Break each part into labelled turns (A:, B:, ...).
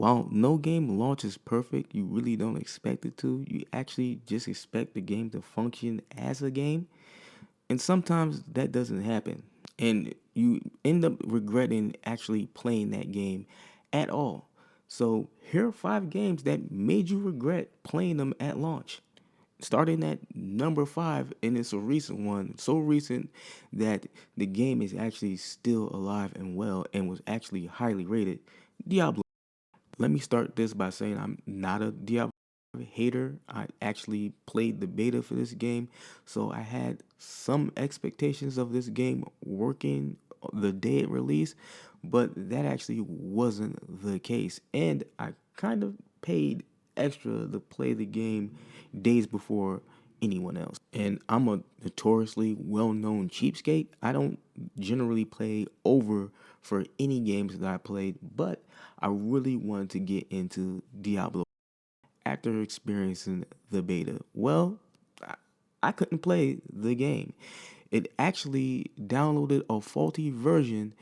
A: While no game launches perfect, you really don't expect it to. You actually just expect the game to function as a game. And sometimes that doesn't happen. And you end up regretting actually playing that game at all. So here are 5 games that made you regret playing them at launch. Starting at number 5, and it's a recent one, so recent that the game is actually still alive and well and was actually highly rated. Diablo. Let me start this by saying I'm not a Diablo hater. I actually played the beta for this game, so I had some expectations of this game working the day it released, but that actually wasn't the case. And I kind of paid extra to play the game days before anyone else. And I'm a notoriously well-known cheapskate. I don't generally play over for any games that I played, but I really wanted to get into Diablo after experiencing the beta. Well, I couldn't play the game. It actually downloaded a faulty version,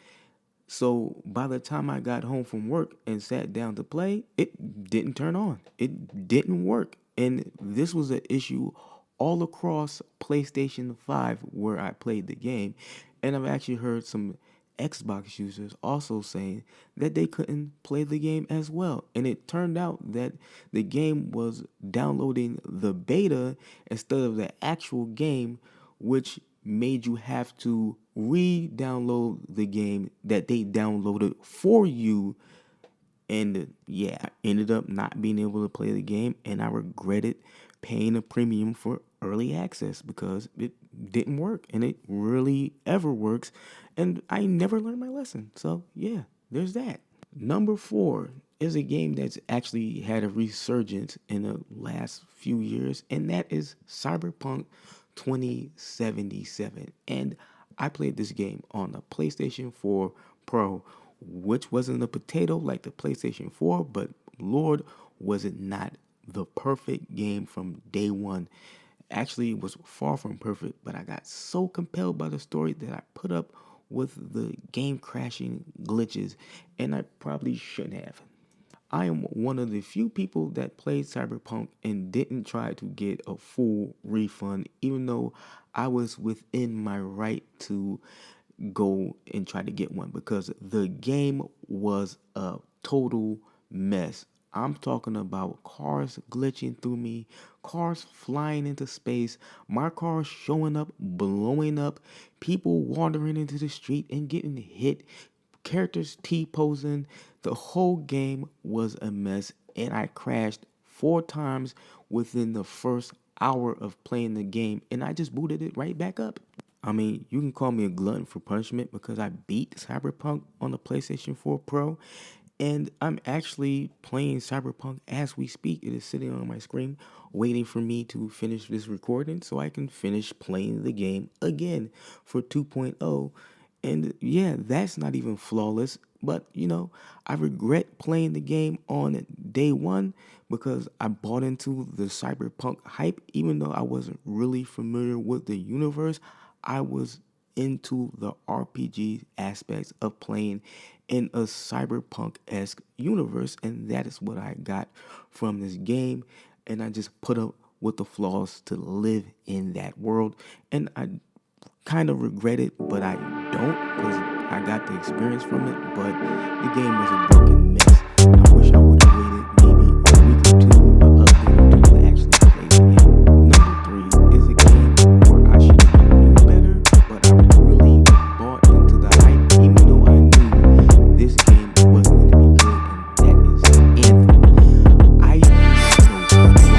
A: so by the time I got home from work and sat down to play, it didn't turn on. It didn't work. And this was an issue all across PlayStation 5 where I played the game. And I've actually heard some Xbox users also saying that they couldn't play the game as well. And it turned out that the game was downloading the beta instead of the actual game, which made you have to re-download the game that they downloaded for you. And yeah, I ended up not being able to play the game, and I regretted paying a premium for early access because it didn't work, and it really ever works, and I never learned my lesson. So yeah, there's that. Number 4 is a game that's actually had a resurgence in the last few years, and that is Cyberpunk 2077. And I played this game on the PlayStation 4 Pro, which wasn't a potato like the PlayStation 4, but Lord, was it not the perfect game from day one. Actually, it was far from perfect, but I got so compelled by the story that I put up with the game crashing glitches, and I probably shouldn't have. I am one of the few people that played Cyberpunk and didn't try to get a full refund, even though I was within my right to go and try to get one because the game was a total mess. I'm talking about cars glitching through me, cars flying into space, my car showing up, blowing up, people wandering into the street and getting hit, characters T-posing. The whole game was a mess, and I crashed 4 times within the first hour of playing the game, and I just booted it right back up. I mean, you can call me a glutton for punishment because I beat Cyberpunk on the PlayStation 4 Pro, and I'm actually playing Cyberpunk as we speak. It is sitting on my screen waiting for me to finish this recording so I can finish playing the game again for 2.0. And yeah, that's not even flawless, but I regret playing the game on day one because I bought into the Cyberpunk hype, even though I wasn't really familiar with the universe. I was into the RPG aspects of playing in a cyberpunk-esque universe, and that is what I got from this game. And I just put up with the flaws to live in that world, and I kind of regret it, but I don't because I got the experience from it. But the game was a broken mess. I wish I would have waited maybe a week or two, or update or two to actually play the game. Number 3 is a game where I should have known better, but I really bought into the hype, even though I knew this game wasn't going to be good, and that is Anthem. I don't know why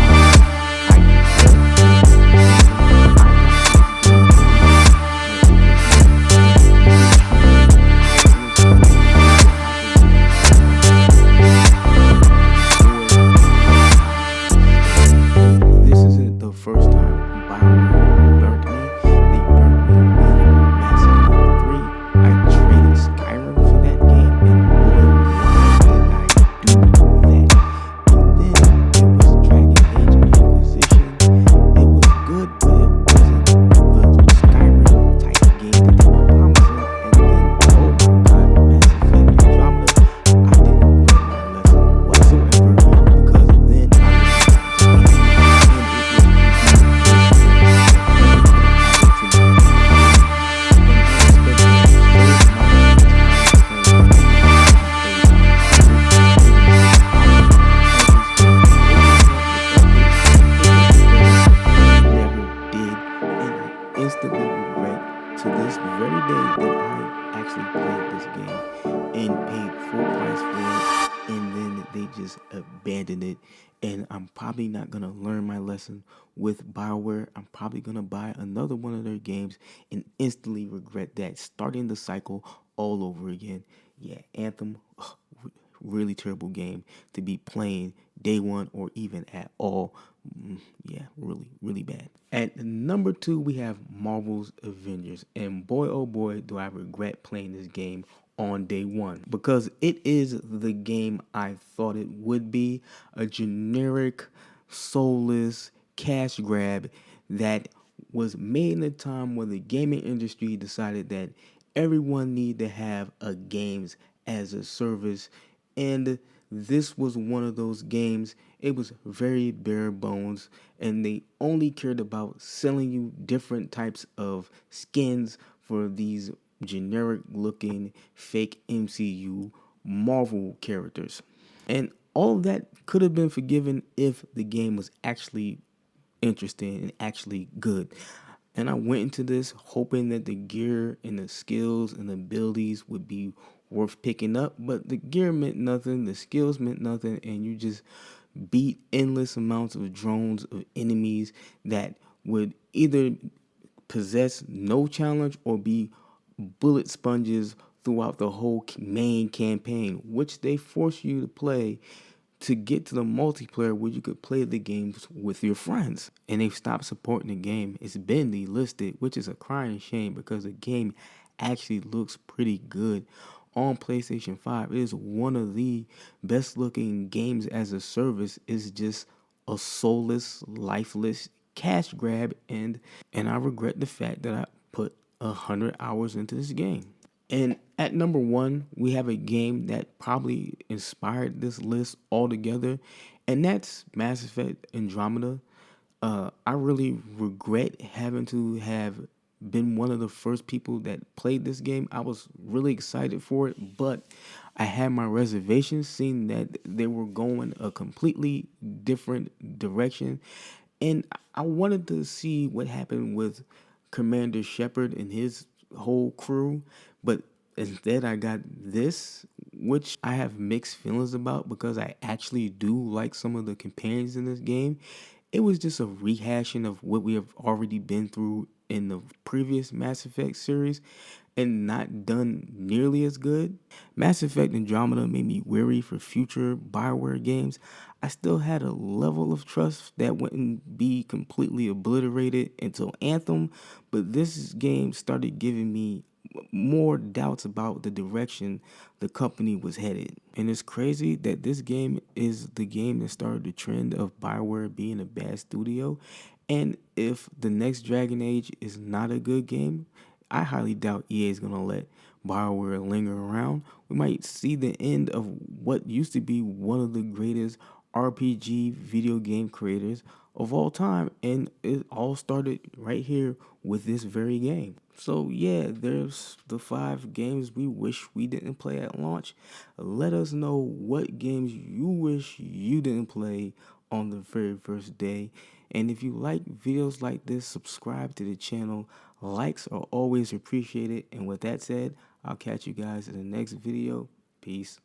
A: just abandoned it. And I'm probably not gonna learn my lesson with BioWare. I'm probably gonna buy another one of their games and instantly regret that, starting the cycle all over again. Yeah, Anthem, ugh, really terrible game to be playing day one or even at all. Yeah, really, really bad. At number two, we have Marvel's Avengers. And boy, oh boy, do I regret playing this game on day one, because it is the game I thought it would be: a generic, soulless cash grab that was made in a time where the gaming industry decided that everyone need to have a games as a service. And this was one of those games. It was very bare bones, and they only cared about selling you different types of skins for these generic looking fake MCU Marvel characters. And all of that could have been forgiven if the game was actually interesting and actually good. And I went into this hoping that the gear and the skills and the abilities would be worth picking up, but the gear meant nothing, the skills meant nothing, and you just beat endless amounts of drones of enemies that would either possess no challenge or be bullet sponges throughout the whole main campaign, which they force you to play to get to the multiplayer where you could play the games with your friends. And they've stopped supporting the game. It's been delisted, which is a crying shame because the game actually looks pretty good on PlayStation 5. It is one of the best looking games as a service. It's just a soulless, lifeless cash grab, and I regret the fact that I put 100 hours into this game. And at number one, we have a game that probably inspired this list altogether, and that's Mass Effect Andromeda. I really regret having to have been one of the first people that played this game. I was really excited for it, but I had my reservations seeing that they were going a completely different direction. And I wanted to see what happened with Commander Shepard and his whole crew, but instead I got this, which I have mixed feelings about because I actually do like some of the companions in this game. It was just a rehashing of what we have already been through in the previous Mass Effect series and not done nearly as good. Mass Effect Andromeda made me weary for future BioWare games. I still had a level of trust that wouldn't be completely obliterated until Anthem, but this game started giving me more doubts about the direction the company was headed. And it's crazy that this game is the game that started the trend of BioWare being a bad studio. And if the next Dragon Age is not a good game, I highly doubt EA is going to let BioWare linger around. We might see the end of what used to be one of the greatest RPG video game creators of all time, and it all started right here with this very game. So yeah, there's the 5 games we wish we didn't play at launch. Let us know what games you wish you didn't play on the very first day. And if you like videos like this, subscribe to the channel. Likes are always appreciated. And with that said, I'll catch you guys in the next video. Peace.